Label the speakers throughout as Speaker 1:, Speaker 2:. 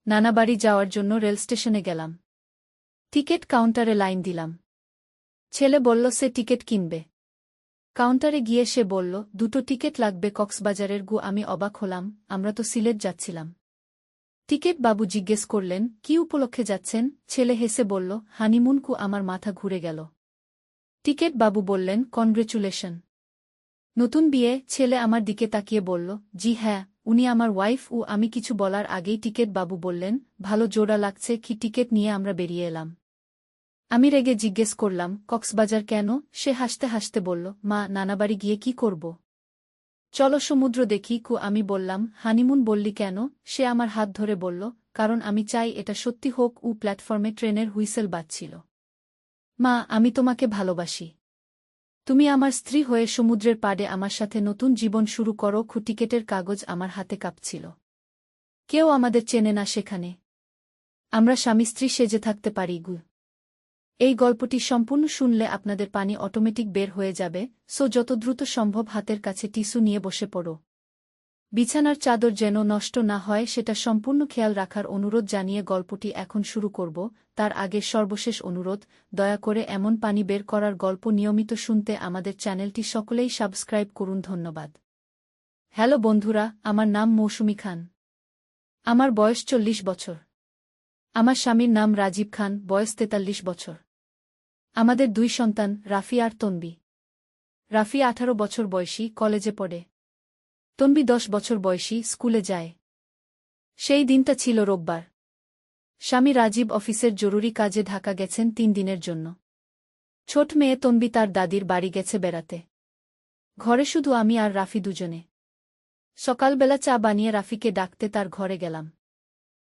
Speaker 1: নানা বাড়ি যাওয়ার জন্য রেল স্টেশনে গেলাম। টিকিট কাউন্টারে লাইন দিলাম। ছেলে বলল সে টিকিট কিনবে। কাউন্টারে গিয়ে সে বলল 2টো টিকিট লাগবে কক্সবাজারের। আমি অবাক হলাম, আমরা তো সিলেট যাচ্ছিলাম। টিকিট বাবু জিজ্ঞেস করলেন, কি উপলক্ষে যাচ্ছেন? ছেলে হেসে বলল, হানিমুন। আমার মাথা ঘুরে গেল। টিকিট বাবু বললেন, কনগ্রেচুলেশন। নতুন বিয়ে? ছেলে আমার দিকে তাকিয়ে বলল, জি হ্যাঁ, উনি আমার ওয়াইফ। আমি কিছু বলার আগেই টিকিট বাবু বললেন, ভালো জোড়া লাগছে। কি টিকিট নিয়ে আমরা বেরিয়ে এলাম। আমি রেগে জিজ্ঞেস করলাম, কক্সবাজার কেন? সে হাসতে হাসতে বলল, মা, নানাবাড়ি গিয়ে কি করব? চলো সমুদ্র দেখি। আমি বললাম, হানিমুন বললি কেন? সে আমার হাত ধরে বলল, কারণ আমি চাই এটা সত্যি হোক। প্ল্যাটফর্মে ট্রেনের হুইসেল বাজছিল। মা, আমি তোমাকে ভালোবাসি। তুমি আমার স্ত্রী হয়ে সমুদ্রের পাড়ে আমার সাথে নতুন জীবন শুরু করো। টিকেটের কাগজ আমার হাতে কাঁপছিল। কেউ আমাদের চেনে না সেখানে। আমরা স্বামী স্ত্রী সেজে থাকতে পারি। এই গল্পটি সম্পূর্ণ শুনলে আপনাদের পানি অটোমেটিক বের হয়ে যাবে। যত দ্রুত সম্ভব হাতের কাছে টিস্যু নিয়ে বসে পড়ো। বিছানার চাদর যেন নষ্ট না হয় সেটা সম্পূর্ণ খেয়াল রাখার অনুরোধ জানিয়ে গল্পটি এখন শুরু করব। তার আগে সর্বশেষ অনুরোধ, দয়া করে এমন পানি বের করার গল্প নিয়মিত শুনতে আমাদের চ্যানেলটি সকলেই সাবস্ক্রাইব করুন। ধন্যবাদ। হ্যালো বন্ধুরা, আমার নাম মৌসুমী খান। আমার বয়স 40 বছর। আমার স্বামীর নাম রাজীব খান, বয়স 43 বছর। আমাদের 2 সন্তান, রাফি আর তনবি। রাফি 18 বছর বয়সী, কলেজে পড়ে। তনবি 10 বছর বয়সী, স্কুলে যায়। সেই দিনটা ছিল রোববার। স্বামী রাজীব অফিসের জরুরি কাজে ঢাকা গেছেন 3 দিনের জন্য। ছোট মেয়ে তনবি তার দাদির বাড়ি গেছে বেড়াতে। ঘরে শুধু আমি আর রাফি দুজনে। সকালবেলা চা বানিয়ে রাফিকে ডাকতে তার ঘরে গেলাম।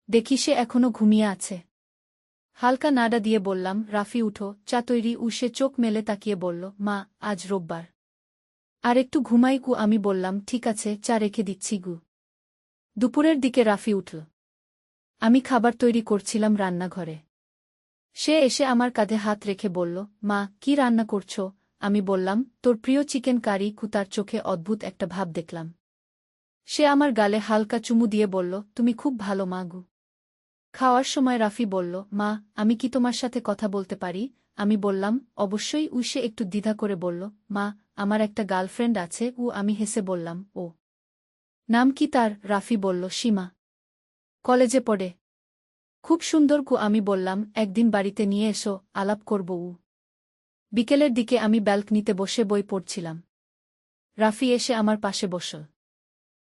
Speaker 1: দেখি সে এখনো ঘুমিয়ে আছে। হালকা নাড়া দিয়ে বললাম, রাফি উঠো, চা তৈরি। সে চোখ মেলে তাকিয়ে বলল, মা, আজ রোববার। আর একটু ঘুমাই। আমি বললাম, ঠিক আছে, চা রেখে দিচ্ছি। দুপুরের দিকে রাফি উঠল। আমি খাবার তৈরি করছিলাম রান্নাঘরে। সে এসে আমার কাঁধে হাত রেখে বলল, মা, কি রান্না করছো? আমি বললাম, তোর প্রিয় চিকেন কারি। তার চোখে অদ্ভুত একটা ভাব দেখলাম। সে আমার গালে হালকা চুমু দিয়ে বলল, তুমি খুব ভালো মা। খাওয়ার সময় রাফি বলল, মা, আমি কি তোমার সাথে কথা বলতে পারি? আমি বললাম, অবশ্যই। সে একটু দ্বিধা করে বলল, মা, আমার একটা গার্লফ্রেন্ড আছে। আমি হেসে বললাম, ও, নাম কি তার? রাফি বলল, সীমা। কলেজে পড়ে। খুব সুন্দর। আমি বললাম, একদিন বাড়িতে নিয়ে এসো, আলাপ করব। বিকেলের দিকে আমি ব্যালকনিতে বসে বই পড়ছিলাম। রাফি এসে আমার পাশে বসল।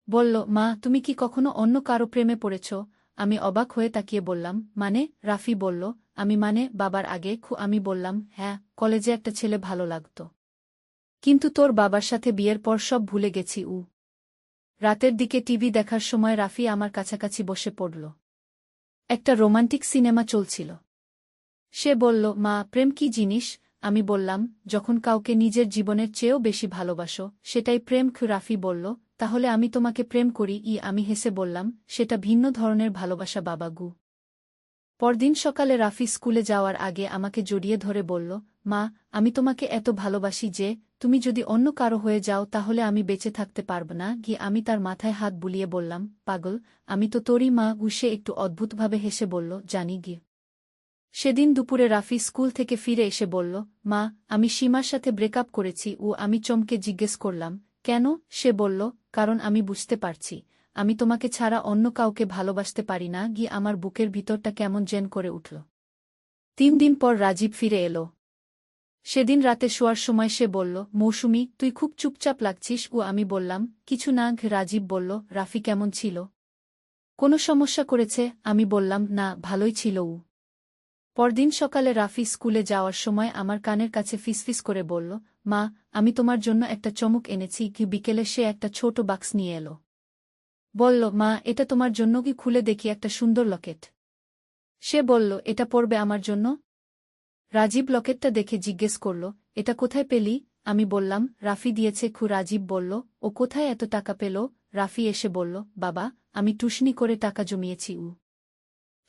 Speaker 1: বলল, মা, তুমি কি কখনো অন্য কারো প্রেমে পড়েছ? আমি অবাক হয়ে তাকিয়ে বললাম, মানে? রাফি বলল, মানে বাবার আগে। আমি বললাম, হ্যাঁ, কলেজে একটা ছেলে ভালো লাগত। কিন্তু তোর বাবার সাথে বিয়ের পর সব ভুলে গেছি। রাতের দিকে টিভি দেখার সময় রাফি আমার কাছাকাছি বসে পড়ল। একটা রোমান্টিক সিনেমা চলছিল। সে বলল, মা, প্রেম কি জিনিস? আমি বললাম, যখন কাউকে নিজের জীবনের চেয়েও বেশি ভালোবাসো, সেটাই প্রেম। রাফি বলল, তাহলে আমি তোমাকে প্রেম করি। আমি হেসে বললাম, সেটা ভিন্ন ধরনের ভালোবাসা বাবা। পরদিন সকালে রাফি স্কুলে যাওয়ার আগে আমাকে জড়িয়ে ধরে বলল, মা, আমি তোমাকে এত ভালোবাসি যে তুমি যদি অন্য কারো হয়ে যাও তাহলে আমি বেঁচে থাকতে পারব না। আমি তার মাথায় হাত বুলিয়ে বললাম, পাগল, আমি তো তোরই মা। সে একটু অদ্ভুতভাবে হেসে বলল, জানি। সেদিন দুপুরে রাফি স্কুল থেকে ফিরে এসে বলল, মা, আমি সীমার সাথে ব্রেকআপ করেছি। আমি চমকে জিজ্ঞেস করলাম, কেন? সে বলল, কারণ আমি বুঝতে পারছি আমি তোমাকে ছাড়া অন্য কাউকে ভালোবাসতে পারি না। আমার বুকের ভিতরটা কেমন জেন করে উঠল। 3 দিন পর রাজীব ফিরে এলো। সেদিন রাতে শোয়ার সময় সে বলল, মৌসুমী, তুই খুব চুপচাপ লাগছিস। আমি বললাম, কিছু না। রাজীব বলল, রাফি কেমন ছিল? কোনো সমস্যা করেছে? আমি বললাম, না, ভালোই ছিল। পরদিন সকালে রাফি স্কুলে যাওয়ার সময় আমার কানের কাছে ফিসফিস করে বলল, মা, আমি তোমার জন্য একটা চমক এনেছি। বিকেলে সে একটা ছোট বাক্স নিয়ে এলো। বলল, মা, এটা তোমার জন্য। খুলে দেখি একটা সুন্দর লকেট। সে বলল, এটা পরবে আমার জন্য? রাজীব লকেটটা দেখে জিজ্ঞেস করল, এটা কোথায় পেলি? আমি বললাম, রাফি দিয়েছে। রাজীব বলল, ও কোথায় এত টাকা পেল? রাফি এসে বলল, বাবা, আমি টুসনি করে টাকা জমিয়েছি।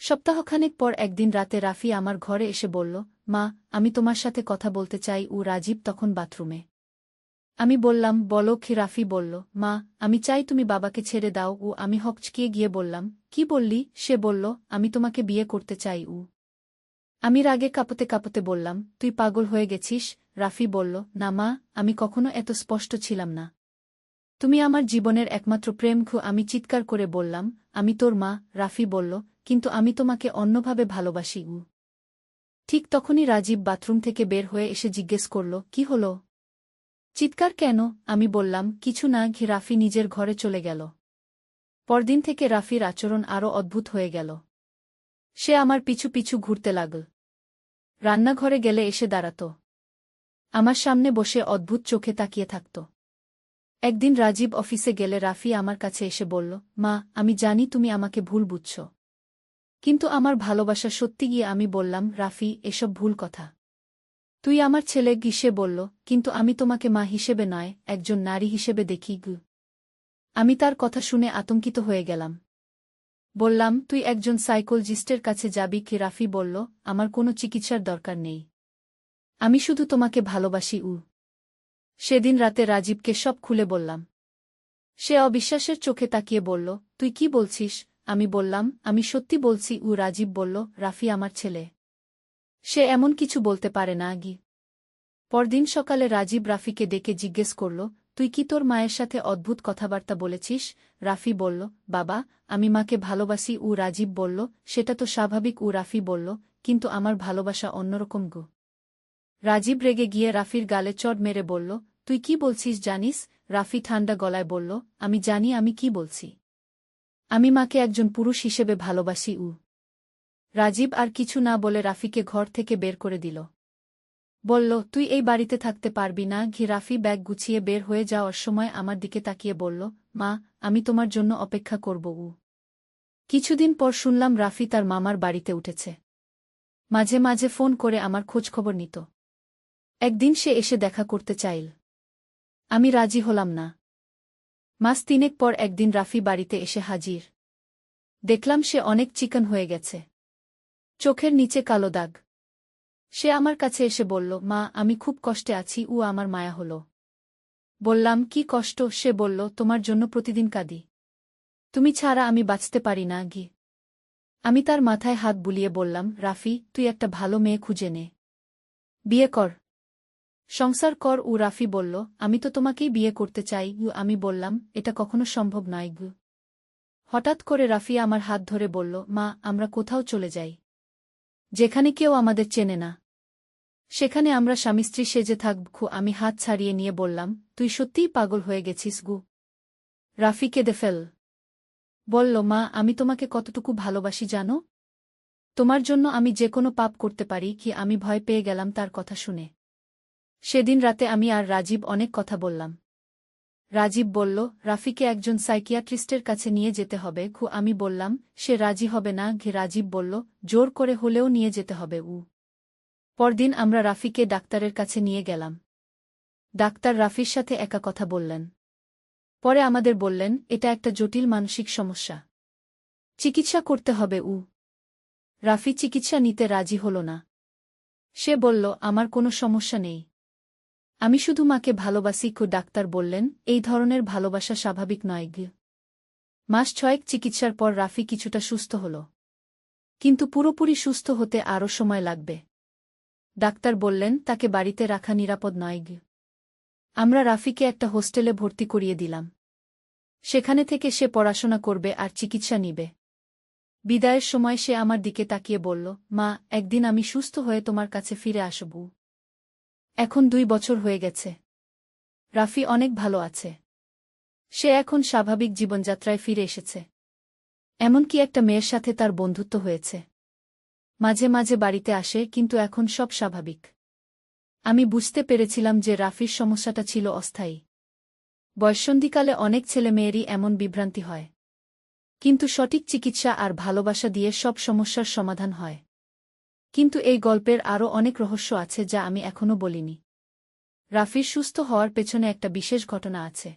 Speaker 1: সপ্তাহখানেক পর একদিন রাতে রাফি আমার ঘরে এসে বলল, মা, আমি তোমার সাথে কথা বলতে চাই। রাজীব তখন বাথরুমে। আমি বললাম, বলো। রাফি বলল, মা, আমি চাই তুমি বাবাকে ছেড়ে দাও। আমি হকচকিয়ে গিয়ে বললাম, কি বললি? সে বলল, আমি তোমাকে বিয়ে করতে চাই। আমি রাগে কাঁপতে কাঁপতে বললাম, তুই পাগল হয়ে গেছিস? রাফি বলল, না মা, আমি কখনো এত স্পষ্ট ছিলাম না। তুমি আমার জীবনের একমাত্র প্রেম। আমি চিৎকার করে বললাম, আমি তোর মা। রাফি বলল, কিন্তু আমি তোমাকে অন্যভাবে ভালোবাসি। ঠিক তখনই রাজীব বাথরুম থেকে বের হয়ে এসে জিজ্ঞেস করল, কি হলো? চিৎকার কেন? আমি বললাম, কিছু না। রাফি নিজের ঘরে চলে গেল। পরদিন থেকে রাফির আচরণ আরও অদ্ভুত হয়ে গেল। সে আমার পিছু পিছু ঘুরতে লাগল। রান্নাঘরে গেলে এসে দাঁড়াত। আমার সামনে বসে অদ্ভুত চোখে তাকিয়ে থাকত। একদিন রাজীব অফিসে গেলে রাফি আমার কাছে এসে বলল, মা, আমি জানি তুমি আমাকে ভুল বুঝছ, কিন্তু আমার ভালোবাসা সত্যি। গিয়ে আমি বললাম, রাফি, এসব ভুল কথা। তুই আমার ছেলে। সে বলল, কিন্তু আমি তোমাকে মা হিসেবে নয়, একজন নারী হিসেবে দেখি। আমি তার কথা শুনে আতঙ্কিত হয়ে গেলাম। বললাম, তুই একজন সাইকোলজিস্টের কাছে যাবি কি? রাফি বলল, আমার কোনো চিকিৎসার দরকার নেই, আমি শুধু তোমাকে ভালোবাসি। সেদিন রাতে রাজীবকে সব খুলে বললাম। সে অবিশ্বাসের চোখে তাকিয়ে বলল, তুই কি বলছিস? আমি বললাম, আমি সত্যি বলছি। রাজীব বলল, রাফি আমার ছেলে, সে এমন কিছু বলতে পারে না। পরদিন সকালে রাজীব রাফিকে ডেকে জিজ্ঞেস করল, তুই কি তোর মায়ের সাথে অদ্ভুত কথাবার্তা বলেছিস? রাফি বলল, বাবা, আমি মাকে ভালোবাসি। রাজীব বলল, সেটা তো স্বাভাবিক। রাফি বলল, কিন্তু আমার ভালোবাসা অন্যরকম। রাজীব রেগে গিয়ে রাফির গালে চড় মেরে বলল, তুই কি বলছিস জানিস? রাফি ঠান্ডা গলায় বলল, আমি জানি আমি কি বলছি। আমি মাকে একজন পুরুষ হিসেবে ভালোবাসি। রাজীব আর কিছু না বলে রাফিকে ঘর থেকে বের করে দিল। বলল, তুই এই বাড়িতে থাকতে পারবি না। রাফি ব্যাগ গুছিয়ে বের হয়ে যাওয়ার সময় আমার দিকে তাকিয়ে বলল, মা, আমি তোমার জন্য অপেক্ষা করব। কিছুদিন পর শুনলাম রাফি তার মামার বাড়িতে উঠেছে। মাঝে মাঝে ফোন করে আমার খোঁজখবর নিত। একদিন সে এসে দেখা করতে চাইল। আমি রাজি হলাম না। মাস তিনেক পর একদিন রাফি বাড়িতে এসে হাজির। দেখলাম সে অনেক চিকন হয়ে গেছে, চোখের নিচে কালো দাগ। সে আমার কাছে এসে বলল, মা, আমি খুব কষ্টে আছি। আমার মায়া হল। বললাম, কি কষ্ট? সে বলল, তোমার জন্য প্রতিদিন কাঁদি, তুমি ছাড়া আমি বাঁচতে পারি না। আমি তার মাথায় হাত বুলিয়ে বললাম, রাফি, তুই একটা ভালো মেয়ে খুঁজে নে, বিয়ে কর, সংসার কর। রাফি বলল, আমি তো তোমাকেই বিয়ে করতে চাই। আমি বললাম, এটা কখনো সম্ভব নয়। হঠাৎ করে রাফি আমার হাত ধরে বলল, মা, আমরা কোথাও চলে যাই, যেখানে কেউ আমাদের চেনে না, সেখানে আমরা স্বামী স্ত্রী সেজে থাকব। আমি হাত ছাড়িয়ে নিয়ে বললাম, তুই সত্যিই পাগল হয়ে গেছিস। রাফি কেঁদে ফেল। বলল, মা, আমি তোমাকে কতটুকু ভালোবাসি জানো? তোমার জন্য আমি যে কোনো পাপ করতে পারি। আমি ভয় পেয়ে গেলাম তার কথা শুনে। সেদিন রাতে আমি আর রাজীব অনেক কথা বললাম। রাজীব বলল, রাফিকে একজন সাইকিয়াট্রিস্টের কাছে নিয়ে যেতে হবে। আমি বললাম, সে রাজি হবে না। রাজীব বলল, জোর করে হলেও নিয়ে যেতে হবে। পরদিন আমরা রাফিকে ডাক্তারের কাছে নিয়ে গেলাম। ডাক্তার রাফির সাথে একা কথা বললেন। পরে আমাদের বললেন, এটা একটা জটিল মানসিক সমস্যা, চিকিৎসা করতে হবে। রাফি চিকিৎসা নিতে রাজি হল না। সে বলল, আমার কোনো সমস্যা নেই, আমি শুধু মাকে ভালোবাসি। ডাক্তার বললেন, এই ধরনের ভালোবাসা স্বাভাবিক নয়। মাস 6 চিকিৎসার পর রাফি কিছুটা সুস্থ হল, কিন্তু পুরোপুরি সুস্থ হতে আরও সময় লাগবে। ডাক্তার বললেন, তাকে বাড়িতে রাখা নিরাপদ নয়। আমরা রাফিকে একটা হোস্টেলে ভর্তি করিয়ে দিলাম। সেখানে থেকে সে পড়াশোনা করবে আর চিকিৎসা নিবে। বিদায়ের সময় সে আমার দিকে তাকিয়ে বলল, মা, একদিন আমি সুস্থ হয়ে তোমার কাছে ফিরে আসব। এখন 2 বছর হয়ে গেছে। রাফি অনেক ভালো আছে। সে এখন স্বাভাবিক জীবনযাত্রায় ফিরে এসেছে। এমনকি একটা মেয়ের সাথে তার বন্ধুত্ব হয়েছে। মাঝে মাঝে বাড়িতে আসে, কিন্তু এখন সব স্বাভাবিক। আমি বুঝতে পেরেছিলাম যে রাফির সমস্যাটা ছিল অস্থায়ী। বয়ঃসন্ধিকালে অনেক ছেলেমেয়েরই এমন বিভ্রান্তি হয়, কিন্তু সঠিক চিকিৎসা আর ভালোবাসা দিয়ে সব সমস্যার সমাধান হয়। কিন্তু এই গল্পের আরও অনেক রহস্য আছে যা আমি এখনো বলিনি। রাফির সুস্থ হওয়ার পেছনে একটা বিশেষ ঘটনা আছে।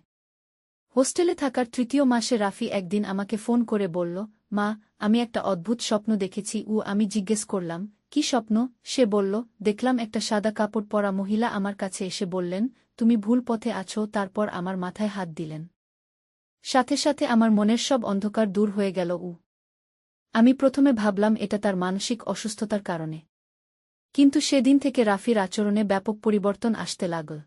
Speaker 1: হোস্টেলে থাকার 3য় মাসে রাফি একদিন আমাকে ফোন করে বলল, মা, আমি একটা অদ্ভুত স্বপ্ন দেখেছি। আমি জিজ্ঞেস করলাম, কি স্বপ্ন? সে বলল, দেখলাম একটা সাদা কাপড় পরা মহিলা আমার কাছে এসে বললেন, তুমি ভুল পথে আছো। তারপর আমার মাথায় হাত দিলেন। সাথে সাথে আমার মনের সব অন্ধকার দূর হয়ে গেল। আমি প্রথমে ভাবলাম এটা তার মানসিক অসুস্থতার কারণে। কিন্তু সেদিন থেকে রাফির আচরণে ব্যাপক পরিবর্তন আসতে লাগল।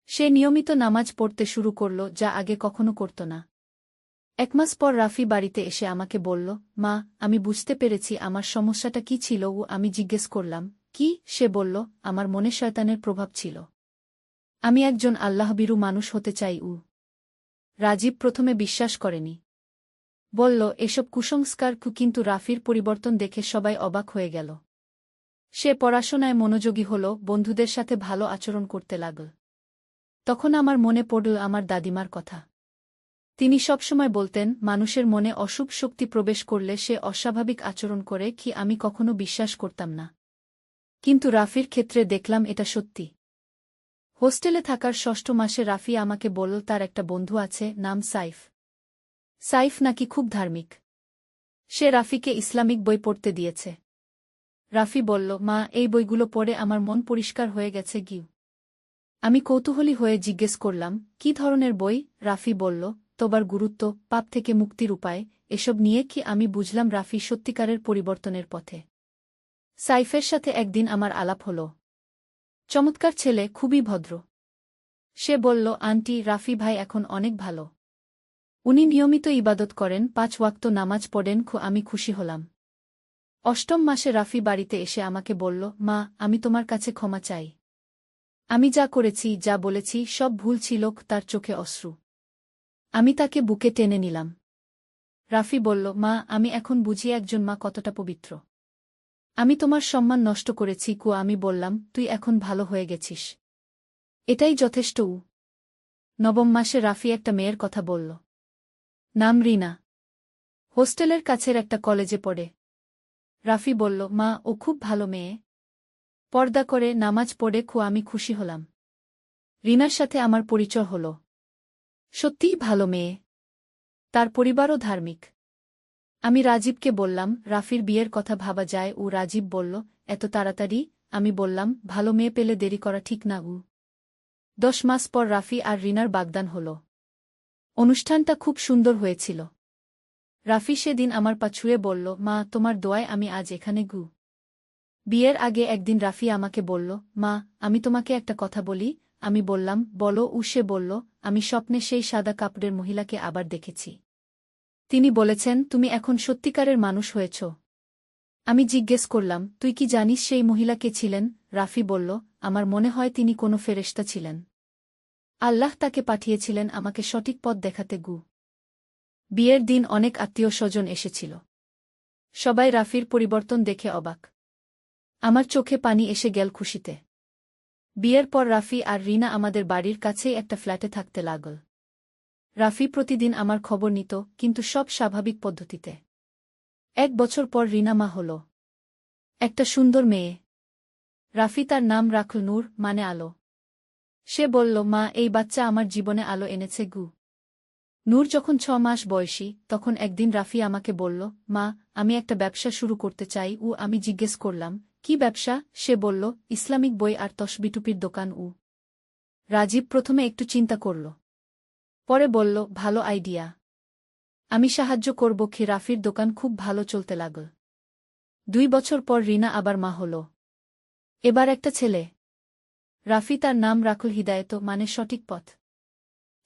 Speaker 1: সে নিয়মিত নামাজ পড়তে শুরু করল, যা আগে কখনো করত না। 1 মাস পর রাফি বাড়িতে এসে আমাকে বলল, মা, আমি বুঝতে পেরেছি আমার সমস্যাটা কি ছিল। ও আমি জিজ্ঞেস করলাম, কি? সে বলল, আমার মনে শয়তানের প্রভাব ছিল। আমি একজন আল্লাহভীরু মানুষ হতে চাই। রাজীব প্রথমে বিশ্বাস করেনি। বলল, এসব কুসংস্কার। কিন্তু রাফির পরিবর্তন দেখে সবাই অবাক হয়ে গেল। সে পড়াশোনায় মনোযোগী হল, বন্ধুদের সাথে ভালো আচরণ করতে লাগল। তখন আমার মনে পড়ল আমার দাদিমার কথা। তিনি সবসময় বলতেন, মানুষের মনে অশুভ শক্তি প্রবেশ করলে সে অস্বাভাবিক আচরণ করে। কি আমি কখনো বিশ্বাস করতাম না। কিন্তু রাফির ক্ষেত্রে দেখলাম এটা সত্যি। হোস্টেলে থাকার 6ষ্ঠ মাসে রাফি আমাকে বলল তার একটা বন্ধু আছে, নাম সাইফ। সাইফ নাকি খুব ধার্মিক। সে রাফিকে ইসলামিক বই পড়তে দিয়েছে। রাফি বলল, মা, এই বইগুলো পড়ে আমার মন পরিষ্কার হয়ে গেছে। আমি কৌতূহলী হয়ে জিজ্ঞেস করলাম, কি ধরনের বই? রাফি বলল, তোবার গুরুত্ব, পাপ থেকে মুক্তির উপায়, এসব নিয়ে। কি আমি বুঝলাম রাফি সত্যিকারের পরিবর্তনের পথে। সাইফের সাথে একদিন আমার আলাপ হল। চমৎকার ছেলে, খুবই ভদ্র। সে বলল, আন্টি, রাফি ভাই এখন অনেক ভালো। উনি নিয়মিত ইবাদত করেন, 5 ওয়াক্ত নামাজ পড়েন। আমি খুশি হলাম। 8ম মাসে রাফি বাড়িতে এসে আমাকে বলল, মা, আমি তোমার কাছে ক্ষমা চাই। আমি যা করেছি, যা বলেছি, সব ভুল ছিল। তার চোখে অশ্রু। আমি তাকে বুকে টেনে নিলাম। রাফি বলল, মা, আমি এখন বুঝি একজন মা কতটা পবিত্র। আমি তোমার সম্মান নষ্ট করেছি। আমি বললাম, তুই এখন ভালো হয়ে গেছিস। এটাই যথেষ্ট। 9ম মাসে রাফি একটা মেয়ের কথা বলল। নাম রিনা। হোস্টেলের কাছের একটা কলেজে পড়ে। রাফি বলল, মা, ও খুব ভালো মেয়ে। পর্দা করে, নামাজ পড়ে। আমি খুশি হলাম। রিনার সাথে আমার পরিচয় হল। সত্যিই ভালো মেয়ে। তার পরিবারও ধার্মিক। আমি রাজীবকে বললাম, রাফির বিয়ের কথা ভাবা যায়? রাজীব বলল, এত তাড়াতাড়ি? আমি বললাম, ভালো মেয়ে পেলে দেরি করা ঠিক না। 10 মাস পর রাফি আর রিনার বাগদান হল। অনুষ্ঠানটা খুব সুন্দর হয়েছিল। রাফি সেদিন আমার পা ছুঁয়ে বলল, মা, তোমার দোয়ায় আমি আজ এখানে। বিয়ের আগে একদিন রাফি আমাকে বলল, মা, আমি তোমাকে একটা কথা বলি। আমি বললাম, বলো। সে বলল, আমি স্বপ্নে সেই সাদা কাপড়ের মহিলাকে আবার দেখেছি। তিনি বলেছেন, তুমি এখন সত্যিকারের মানুষ হয়েছ। আমি জিজ্ঞেস করলাম, তুই কি জানিস সেই মহিলা কে ছিলেন? রাফি বলল, আমার মনে হয় তিনি কোনো ফেরেশতা ছিলেন। আল্লাহ তাকে পাঠিয়েছিলেন আমাকে সঠিক পথ দেখাতে। বিয়ের দিন অনেক আত্মীয়-স্বজন এসেছিল। সবাই রাফির পরিবর্তন দেখে অবাক। আমার চোখে পানি এসে গেল খুশিতে। বিয়ের পর রাফি আর রিনা আমাদের বাড়ির কাছেই একটা ফ্ল্যাটে থাকতে লাগল। রাফি প্রতিদিন আমার খবর নিত, কিন্তু সব স্বাভাবিক পদ্ধতিতে। 1 বছর পর রিনা মা হল। একটা সুন্দর মেয়ে। রাফি তার নাম রাখল নূর, মানে আলো। সে বলল, মা, এই বাচ্চা আমার জীবনে আলো এনেছে। নূর যখন 6 মাস বয়সী, তখন একদিন রাফি আমাকে বলল, মা, আমি একটা ব্যবসা শুরু করতে চাই। আমি জিজ্ঞেস করলাম, কি ব্যবসা? সে বলল, ইসলামিক বই আর তসবিটুপির দোকান। রাজীব প্রথমে একটু চিন্তা করল। পরে বলল, ভালো আইডিয়া। আমি সাহায্য করব। রাফির দোকান খুব ভালো চলতে লাগল। 2 বছর পর রিনা আবার মা হল। এবার একটা ছেলে। রাফি তার নাম রাখল হিদায়ত, মানে সঠিক পথ।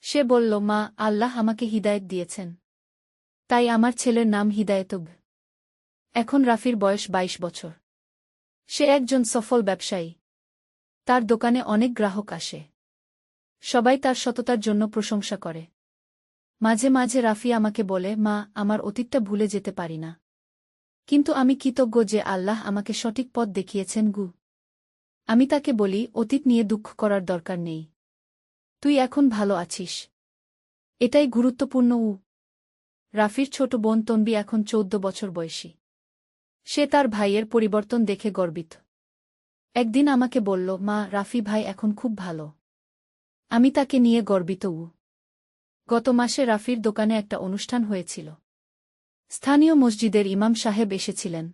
Speaker 1: সে বলল, মা, আল্লাহ আমাকে হিদায়ত দিয়েছেন, তাই আমার ছেলের নাম হিদায়ত। এখন রাফির বয়স 22 বছর। সে একজন সফল ব্যবসায়ী। তার দোকানে অনেক গ্রাহক আসে। সবাই তার সততার জন্য প্রশংসা করে। মাঝে মাঝে রাফি আমাকে বলে, মা, আমার অতীতটা ভুলে যেতে পারি না। কিন্তু আমি কৃতজ্ঞ যে আল্লাহ আমাকে সঠিক পথ দেখিয়েছেন। আমি তাকে বলি, অতীত নিয়ে দুঃখ করার দরকার নেই। তুই এখন ভালো আছিস, এটাই গুরুত্বপূর্ণ। রাফির ছোট বোন তনবি এখন 14 বছর বয়সী। সে তার ভাইয়ের পরিবর্তন দেখে গর্বিত। একদিন আমাকে বলল, মা, রাফি ভাই এখন খুব ভালো। আমি তাকে নিয়ে গর্বিত। গত মাসে রাফির দোকানে একটা অনুষ্ঠান হয়েছিল। স্থানীয় মসজিদের ইমাম সাহেব এসেছিলেন।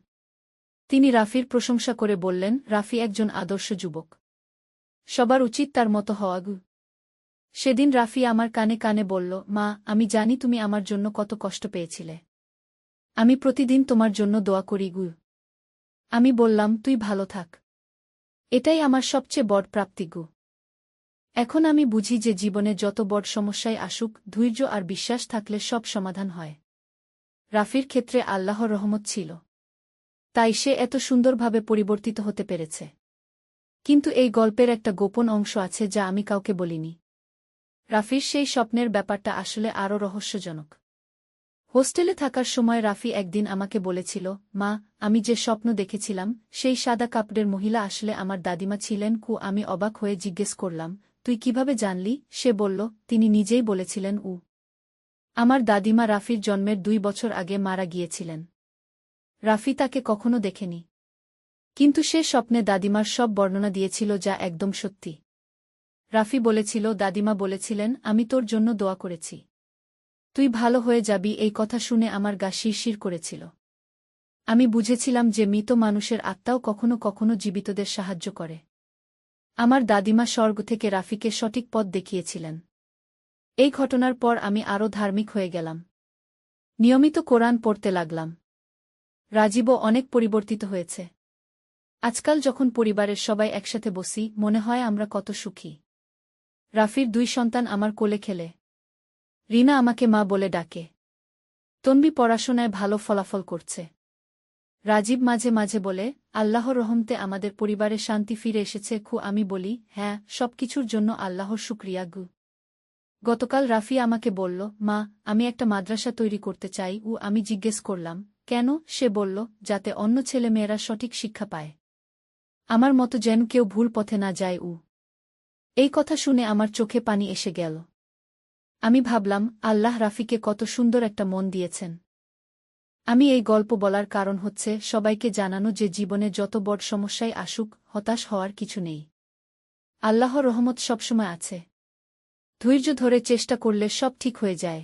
Speaker 1: তিনি রাফির প্রশংসা করে বললেন, রাফি একজন আদর্শ যুবক। সবার উচিত তার মতো হওয়া। সেদিন রাফি আমার কানে কানে বলল, মা, আমি জানি তুমি আমার জন্য কত কষ্ট পেয়েছিলে। আমি প্রতিদিন তোমার জন্য দোয়া করি গু। আমি বললাম, তুই ভালো থাক। এটাই আমার সবচেয়ে বড় প্রাপ্তি গু। এখন আমি বুঝি যে জীবনে যত বড় সমস্যায় আসুক, ধৈর্য আর বিশ্বাস থাকলে সব সমাধান হয়। রাফির ক্ষেত্রে আল্লাহর রহমত ছিল। তাই সে এত সুন্দরভাবে পরিবর্তিত হতে পেরেছে। কিন্তু এই গল্পের একটা গোপন অংশ আছে যা আমি কাউকে বলিনি। রাফির সেই স্বপ্নের ব্যাপারটা আসলে আরও রহস্যজনক। হোস্টেলে থাকার সময় রাফি একদিন আমাকে বলেছিল, মা, আমি যে স্বপ্ন দেখেছিলাম সেই সাদা কাপড়ের মহিলা আসলে আমার দাদিমা ছিলেন। আমি অবাক হয়ে জিজ্ঞেস করলাম, তুই কিভাবে জানলি? সে বলল, তিনি নিজেই বলেছিলেন। আমার দাদিমা রাফির জন্মের 2 বছর আগে মারা গিয়েছিলেন। রাফি তাকে কখনো দেখেনি। কিন্তু সে স্বপ্নে দাদিমার সব বর্ণনা দিয়েছিল যা একদম সত্যি। রাফি বলেছিল, দাদিমা বলেছিলেন, আমি তোর জন্য দোয়া করেছি। তুই ভালো হয়ে যাবি। এই কথা শুনে আমার গা শিরশির করেছিল। আমি বুঝেছিলাম যে মৃত মানুষের আত্মাও কখনো কখনো জীবিতদের সাহায্য করে। আমার দাদিমা স্বর্গ থেকে রাফিকে সঠিক পথ দেখিয়েছিলেন। এই ঘটনার পর আমি আরও ধার্মিক হয়ে গেলাম। নিয়মিত কোরআন পড়তে লাগলাম। রাজীবও অনেক পরিবর্তিত হয়েছে। আজকাল যখন পরিবারের সবাই একসাথে বসি, মনে হয় আমরা কত সুখী। রাফির 2 সন্তান আমার কোলে খেলে। রিনা আমাকে মা বলে ডাকে। তন্বী পড়াশোনায় ভালো ফলাফল করছে। রাজীব মাঝে মাঝে বলে, আল্লাহর রহমতে আমাদের পরিবারে শান্তি ফিরে এসেছে। আমি বলি, হ্যাঁ, সবকিছুর জন্য আল্লাহর শুকরিয়া গু। গতকাল রাফি আমাকে বলল, মা, আমি একটা মাদ্রাসা তৈরি করতে চাই। আমি জিজ্ঞেস করলাম, কেন? সে বলল, যাতে অন্য ছেলেমেয়েরা সঠিক শিক্ষা পায়। আমার মতো যেন কেউ ভুল পথে না যায়। এই কথা শুনে আমার চোখে পানি এসে গেল। আমি ভাবলাম, আল্লাহ রাফিকে কত সুন্দর একটা মন দিয়েছেন। আমি এই গল্প বলার কারণ হচ্ছে সবাইকে জানানো যে জীবনে যত বড় সমস্যায় আসুক, হতাশ হওয়ার কিছু নেই। আল্লাহর রহমত সবসময় আছে। ধৈর্য ধরে চেষ্টা করলে সব ঠিক হয়ে যায়।